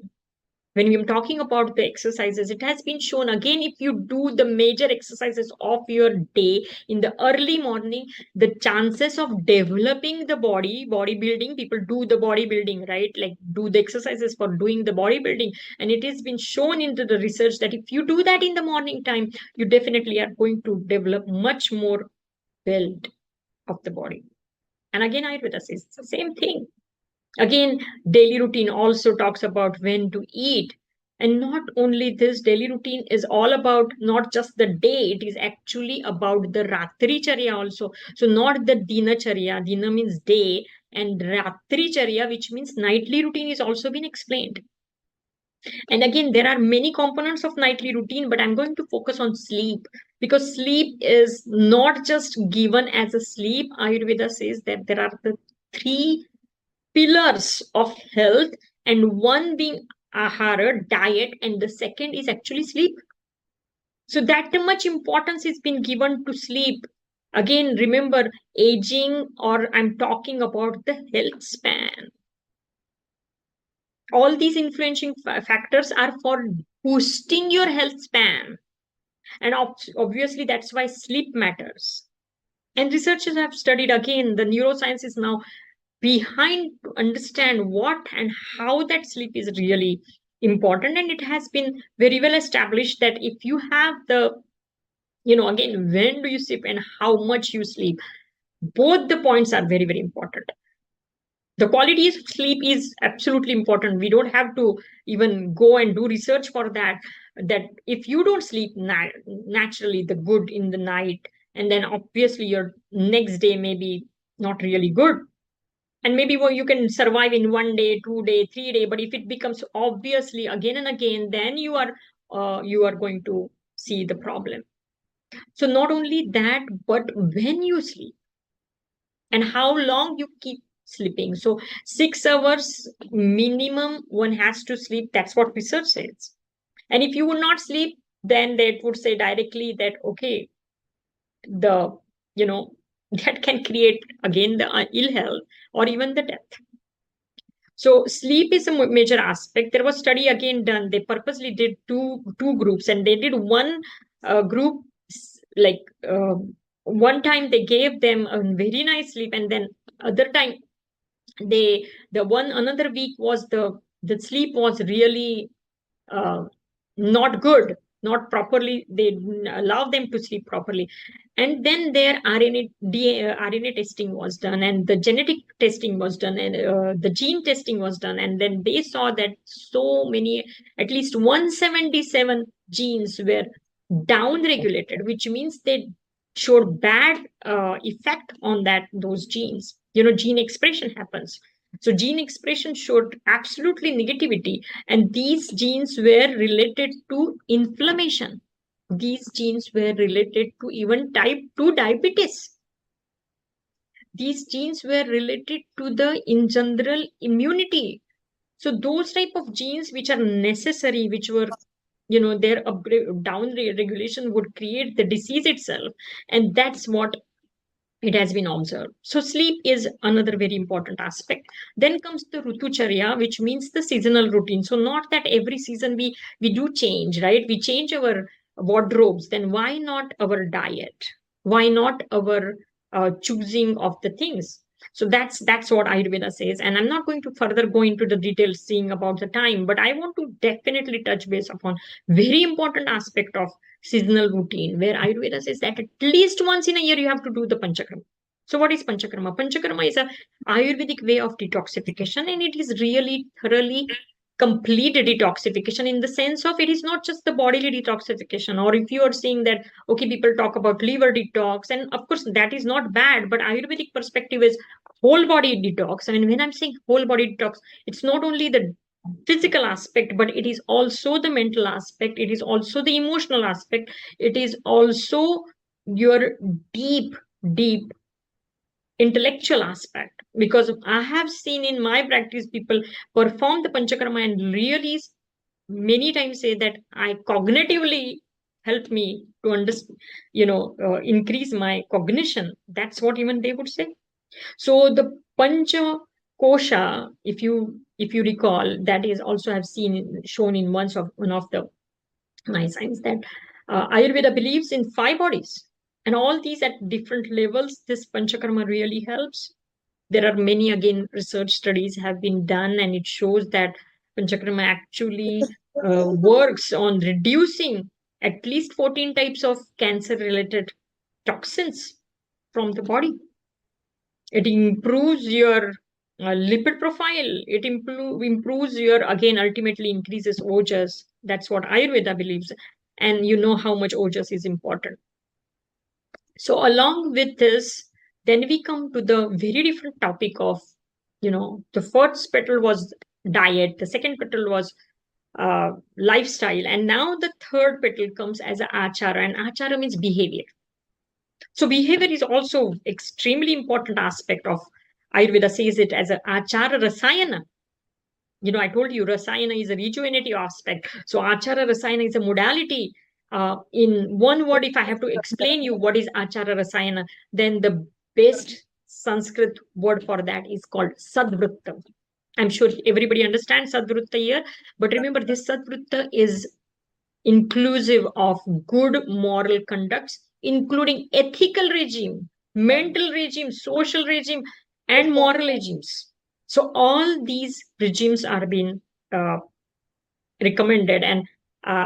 When we're talking about the exercises, it has been shown again, if you do the major exercises of your day in the early morning, the chances of developing the bodybuilding, people do the bodybuilding, right? Like do the exercises for doing the bodybuilding. And it has been shown into the research that if you do that in the morning time, you definitely are going to develop much more build of the body. And again, Ayurveda says it's the same thing. Again, daily routine also talks about when to eat. And not only this, daily routine is all about not just the day, it is actually about the Ratri Charya also. So, not the Dina Charya, Dina means day, and Ratri Charya, which means nightly routine, is also been explained. And again, there are many components of nightly routine, but I'm going to focus on sleep because sleep is not just given as a sleep. Ayurveda says that there are the three pillars of health, and one being ahara, diet, and the second is actually sleep. So that much importance is been given to sleep. Again, remember, aging, or I'm talking about the health span. All these influencing factors are for boosting your health span. And obviously, that's why sleep matters. And researchers have studied again, the neuroscience is now behind to understand what and how that sleep is really important. And it has been very well established that if you have the, again, when do you sleep and how much you sleep, both the points are very, very important. The quality of sleep is absolutely important. We don't have to even go and do research for that. That if you don't sleep naturally the good in the night, and then obviously your next day may be not really good, and maybe you can survive in 1 day, 2 day, 3 day, but if it becomes obviously again and again, then you are going to see the problem. So not only that, but when you sleep and how long you keep sleeping. So 6 hours minimum one has to sleep. That's what research says. And if you would not sleep, then they would say directly that okay, the you know that can create again the ill health or even the death. So sleep is a major aspect. There was study again done. They purposely did two groups, and they did one group like one time they gave them a very nice sleep, and then other time the one another week was the sleep was really not good. not properly, they didn't allow them to sleep properly. And then their RNA testing was done, and the genetic testing was done, and the gene testing was done. And then they saw that so many, at least 177 genes were down regulated, which means they showed bad effect on those genes. Gene expression happens. So gene expression showed absolutely negativity, and these genes were related to inflammation. These genes were related to even type 2 diabetes. These genes were related to the in general immunity. So those type of genes which are necessary, which were, their down regulation would create the disease itself. And that's what it has been observed. So sleep is another very important aspect. Then comes the rutucharya, which means the seasonal routine. So not that every season we do change, right? We change our wardrobes. Then why not our diet? Why not our choosing of the things? So that's what Ayurveda says. And I'm not going to further go into the details seeing about the time, but I want to definitely touch base upon very important aspect of seasonal routine, where Ayurveda says that at least once in a year you have to do the panchakarma. So what is panchakarma? Panchakarma is a Ayurvedic way of detoxification, and it is really thoroughly complete detoxification, in the sense of it is not just the bodily detoxification. Or if you are saying that, okay, people talk about liver detox, and of course that is not bad, but Ayurvedic perspective is whole body detox. I mean, when I'm saying whole body detox, it's not only the physical aspect, but it is also the mental aspect, it is also the emotional aspect, it is also your deep intellectual aspect. Because I have seen in my practice people perform the panchakarma and really many times say that I cognitively helped me to understand, increase my cognition. That's what even they would say. So the pancha kosha, if you recall, that is also have seen shown in one of the my science, that Ayurveda believes in 5 bodies, and all these at different levels. This panchakarma really helps. There are many, again, research studies have been done, and it shows that panchakarma actually works on reducing at least 14 types of cancer related toxins from the body. It improves your lipid profile. It improves your, again, ultimately increases ojas. That's what Ayurveda believes. And you know how much ojas is important. So along with this, then we come to the very different topic of, the first petal was diet, the second petal was lifestyle, and now the third petal comes as a achara, and achara means behavior. So behavior is also extremely important aspect of Ayurveda, says it as a achara rasayana. I told you rasayana is a rejuvenative aspect. So achara rasayana is a modality. In one word, if I have to explain you what is achara rasayana, then the best Sanskrit word for that is called sadvrutta. I'm sure everybody understands sadvrutta here, but remember this sadvrutta is inclusive of good moral conducts, including ethical regime, mental regime, social regime, and moral regimes. So all these regimes are being recommended. And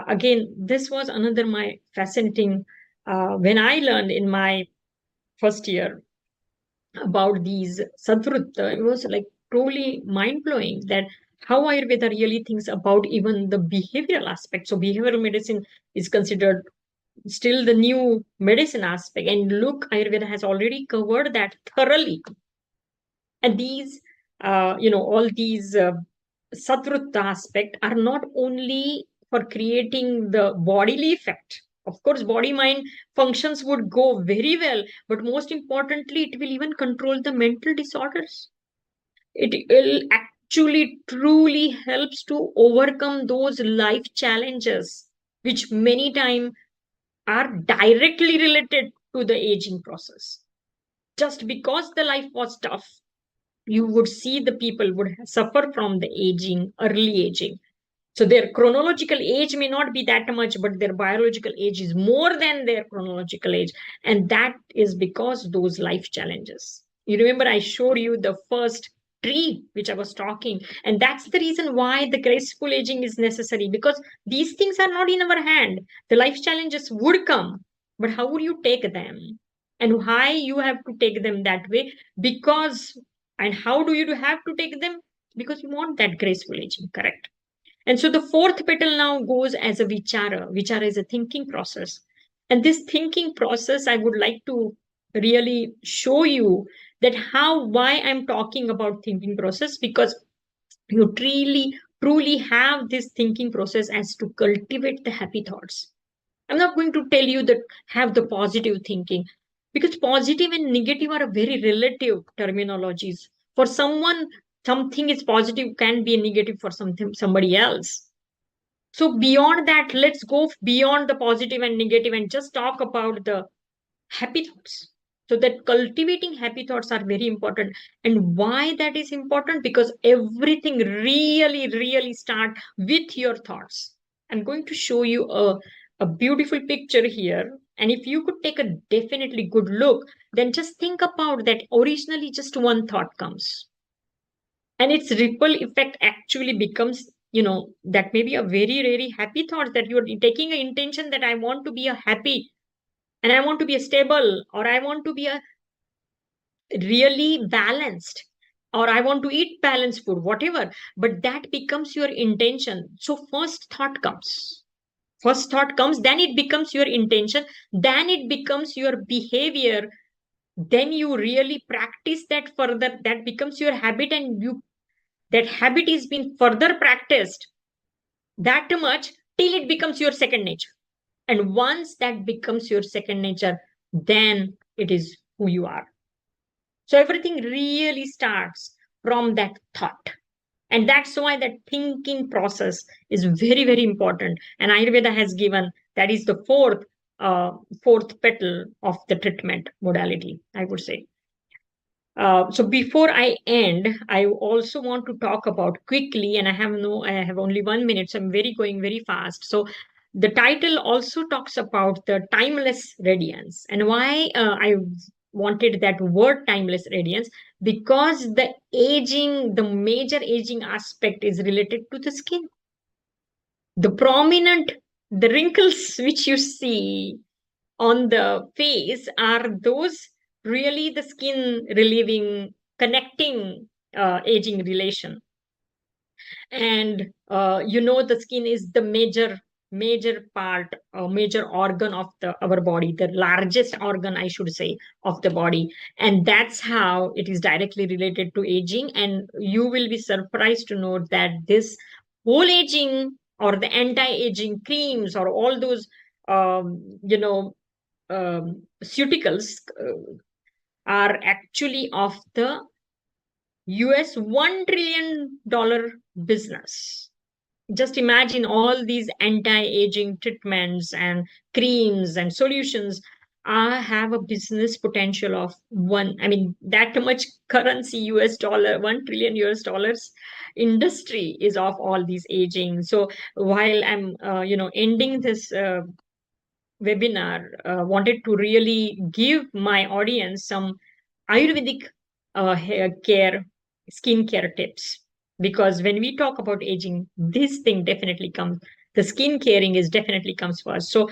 again, this was another my fascinating when I learned in my first year about these sadvrutta, it was like truly mind blowing that how Ayurveda really thinks about even the behavioral aspect. So behavioral medicine is considered still the new medicine aspect. And look, Ayurveda has already covered that thoroughly. And these, all these Satvruta aspect are not only for creating the bodily effect. Of course, body mind functions would go very well, but most importantly, it will even control the mental disorders. It will actually truly helps to overcome those life challenges, which many times are directly related to the aging process. Just because the life was tough, you would see the people would suffer from the aging, early aging. So their chronological age may not be that much, but their biological age is more than their chronological age. And that is because those life challenges. You remember I showed you the first tree which I was talking. And that's the reason why the graceful aging is necessary, because these things are not in our hand. The life challenges would come, but how would you take them? And why you have to take them that way? Because, and how do you have to take them? Because you want that graceful aging, correct? And so the fourth petal now goes as a vichara. Vichara is a thinking process. And this thinking process, I would like to really show you that why I'm talking about thinking process, because you truly have this thinking process as to cultivate the happy thoughts. I'm not going to tell you that have the positive thinking, because positive and negative are a very relative terminologies. For someone, something is positive can be negative for somebody else. So beyond that, let's go beyond the positive and negative and just talk about the happy thoughts. So that cultivating happy thoughts are very important. And why that is important? Because everything really start with your thoughts. I'm going to show you a beautiful picture here. And if you could take a definitely good look, then just think about that. Originally, just one thought comes, and its ripple effect actually becomes, that may be a very happy thought, that you're taking an intention that I want to be a happy, and I want to be a stable, or I want to be a really balanced, or I want to eat balanced food, whatever. But that becomes your intention. So first thought comes, then it becomes your intention, then it becomes your behavior, then you really practice that further, that becomes your habit, and you that habit is being further practiced that much till it becomes your second nature. And once that becomes your second nature, then it is who you are. So everything really starts from that thought. And that's why that thinking process is very important. And Ayurveda has given that is the fourth petal of the treatment modality, I would say. So before I end, I also want to talk about quickly, and I have only 1 minute, so I'm going very fast. So the title also talks about the timeless radiance, and why I wanted that word timeless radiance, because the major aging aspect is related to the skin. The wrinkles which you see on the face are those really the skin relieving, connecting aging relation. And the skin is the major part, major organ of our body, the largest organ, I should say, of the body. And that's how it is directly related to aging. And you will be surprised to know that this whole aging or the anti-aging creams or all those ceuticals are actually of the US $1 trillion business. Just imagine all these anti-aging treatments and creams and solutions have a business potential of that much currency, US dollar, 1 trillion US dollars industry is of all these aging. So while I'm, ending this webinar, wanted to really give my audience some Ayurvedic hair care, skincare tips. Because when we talk about aging, this thing definitely comes. The skin caring is definitely comes first. So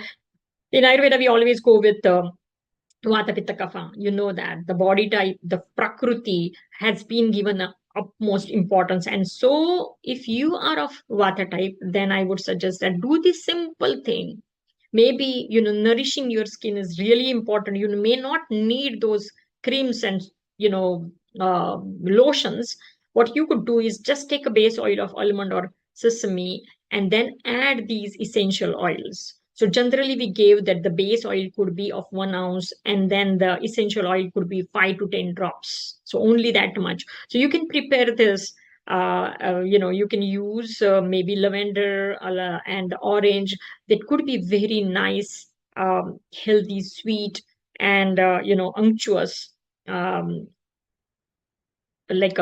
in Ayurveda, we always go with Vata Pitta Kapha. You know that the body type, the Prakriti has been given a utmost importance. And so if you are of Vata type, then I would suggest that do this simple thing. Maybe nourishing your skin is really important. You may not need those creams and lotions. What you could do is just take a base oil of almond or sesame and then add these essential oils. So generally we gave that the base oil could be of 1 ounce, and then the essential oil could be 5 to 10 drops, so only that much. So you can prepare this. You can use maybe lavender and orange. That could be very nice, healthy, sweet, and unctuous, like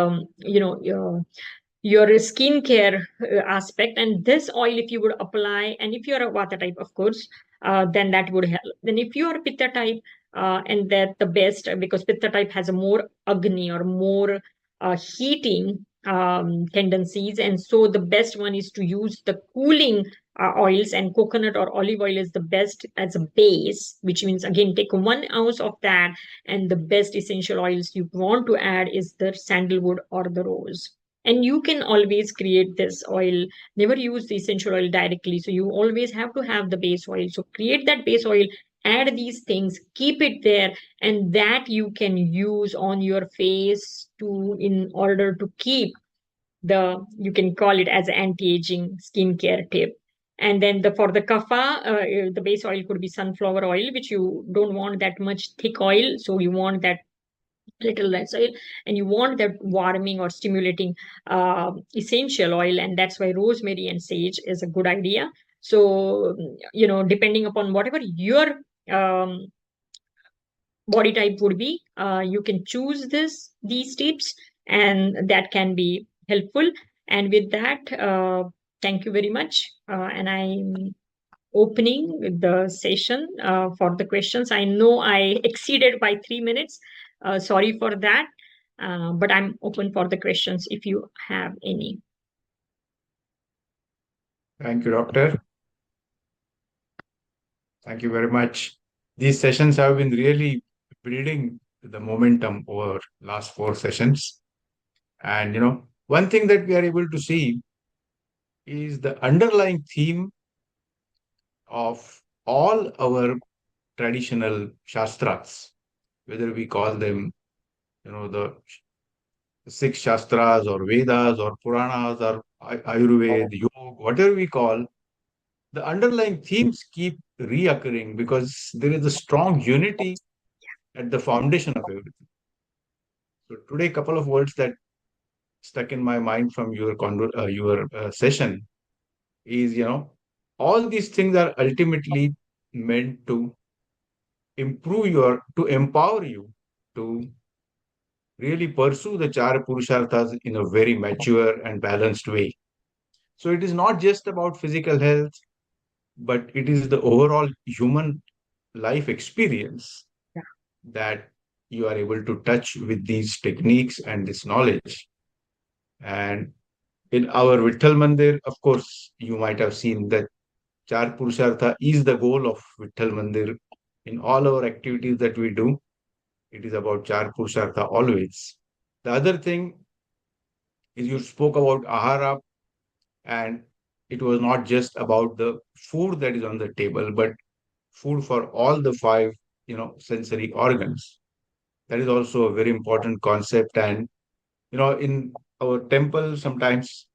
your skincare aspect. And this oil, if you would apply, and if you're a Vata type, of course, then that would help. Then if you are Pitta type, and that the best, because Pitta type has a more Agni or more heating tendencies, and so the best one is to use the cooling oils, and coconut or olive oil is the best as a base, which means again take 1 ounce of that, and the best essential oils you want to add is the sandalwood or the rose. And you can always create this oil, never use the essential oil directly, so you always have to have the base oil. So create that base oil, add these things, keep it there, and that you can use on your face to, in order to keep the, you can call it as anti-aging skincare tip. And then the for the kapha, the base oil could be sunflower oil, which you don't want that much thick oil, so you want that little less oil, and you want that warming or stimulating essential oil, and that's why rosemary and sage is a good idea. So depending upon whatever your um, body type would be, you can choose these tips, and that can be helpful. And with that, thank you very much, and I'm opening the session for the questions. I know I exceeded by 3 minutes. Sorry for that, but I'm open for the questions if you have any. Thank you, Doctor. Thank you very much. These sessions have been really building the momentum over last 4 sessions. And one thing that we are able to see is the underlying theme of all our traditional shastras, whether we call them, the six shastras or Vedas or Puranas or Ayurveda, Yoga, whatever we call, the underlying themes keep reoccurring because there is a strong unity at the foundation of everything. So today, a couple of words that stuck in my mind from your session is, all these things are ultimately meant to to empower you to really pursue the char purusharthas in a very mature and balanced way. So it is not just about physical health, but it is the overall human life experience that you are able to touch with these techniques and this knowledge. And in our Vitthal Mandir, of course, you might have seen that Char Purushartha is the goal of Vitthal Mandir. In all our activities that we do, it is about Char Purushartha always. The other thing is you spoke about Ahara, and it was not just about the food that is on the table, but food for all the five, sensory organs. That is also a very important concept. And, in our temple, sometimes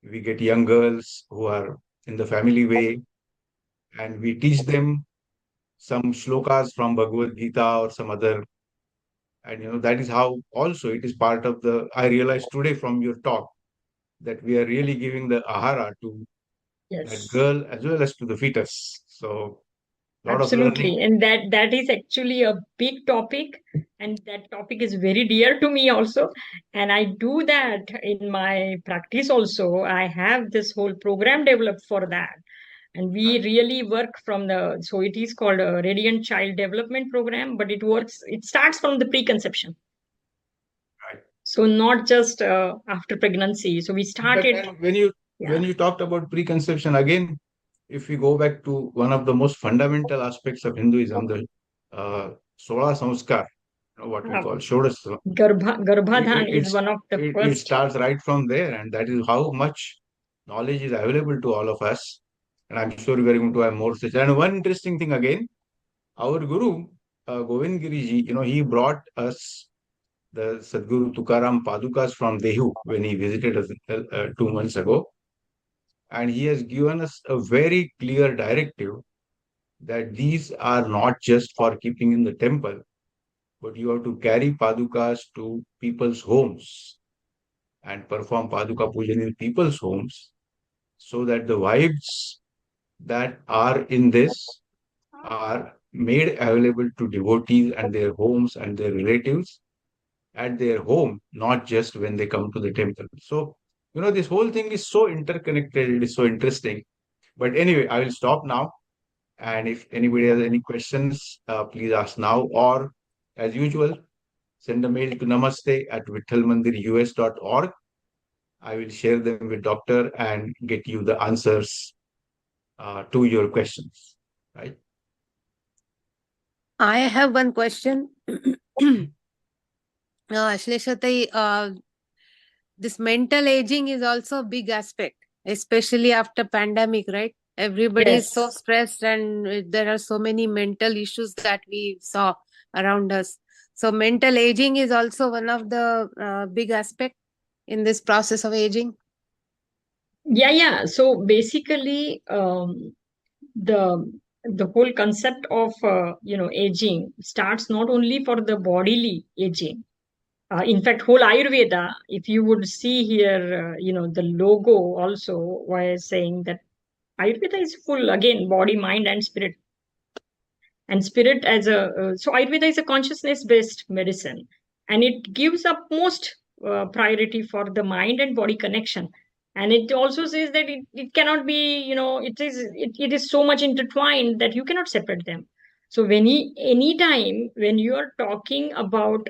we get young girls who are in the family way, and we teach them some shlokas from Bhagavad Gita or some other. And, that is how also it is part of the, I realized today from your talk that we are really giving the ahara to that Yes. girl as well as to the fetus. So, a lot of learning. Absolutely. And that is actually a big topic, and that topic is very dear to me also. And I do that in my practice also. I have this whole program developed for that. And we really work from the, so it is called a Radiant Child Development Program, but it starts from the preconception. Right. So not just after pregnancy. So we But started, and when yeah. you talked about preconception again, if we go back to one of the most fundamental aspects of Hinduism, the Sola Samskar, what we uh, call Shodas, Garbhadhan is it's one of the it first. starts right from there, and that is how much knowledge is available to all of us. And I'm sure we are going to have more such. And one interesting thing again, our Guru, Govind Giriji, he brought us the Sadguru Tukaram Padukas from Dehu when he visited us 2 months ago. And he has given us a very clear directive that these are not just for keeping in the temple, but you have to carry Padukas to people's homes and perform Paduka Pujan in people's homes so that the vibes that are in this are made available to devotees and their homes and their relatives at their home, not just when they come to the temple. So, this whole thing is so interconnected. It is so interesting. But anyway, I will stop now. And if anybody has any questions, please ask now. Or, as usual, send a mail to namaste@vithalmandirus.org. I will share them with doctor and get you the answers to your questions. Right? I have one question. Ashlesha, this mental aging is also a big aspect, especially after pandemic, right? Everybody is so Yes. stressed, and there are so many mental issues that we saw around us. So mental aging is also one of the big aspect in this process of aging. Yeah. So basically, the the whole concept of aging starts not only for the bodily aging. In fact, whole Ayurveda, if you would see here, the logo also was saying that Ayurveda is full again, body, mind, and spirit. And spirit as so Ayurveda is a consciousness based medicine, and it gives utmost priority for the mind and body connection. And it also says that it cannot be, it is so much intertwined that you cannot separate them. So any time when you are talking about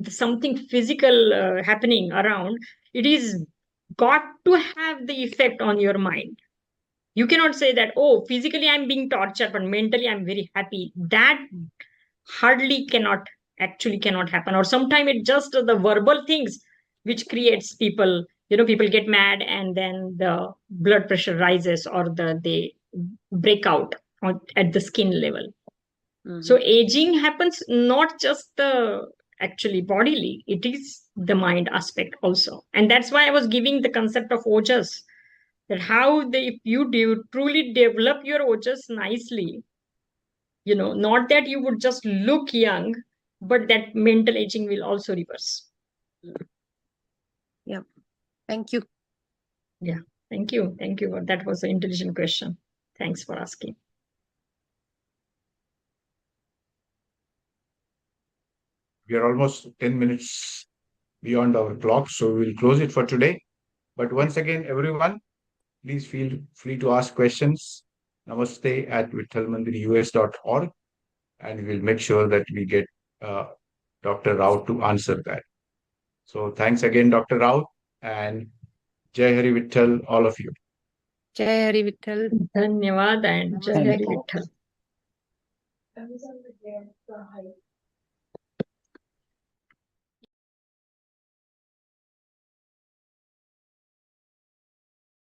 something physical happening around, it is got to have the effect on your mind. You cannot say that, oh, physically I'm being tortured, but mentally I'm very happy. That hardly cannot happen. Or sometimes it just the verbal things which creates people, people get mad and then the blood pressure rises or they break out at the skin level. So aging happens not just the actually bodily, it is the mind aspect also. And that's why I was giving the concept of ojas, that how they, if you do truly develop your ojas nicely, not that you would just look young, but that mental aging will also reverse. Yeah. Thank you. Yeah. Thank you. That was an intelligent question. Thanks for asking. We are almost 10 minutes beyond our clock, so we'll close it for today. But once again, everyone, please feel free to ask questions. Namaste@vithalmandirus.org, and we'll make sure that we get uh, Dr. Rao to answer that. So thanks again, Dr. Rao, and Jai Hari Vitthal, all of you. Jai Hari Vitthal. Dhanyavad and Jai Hari Vitthal.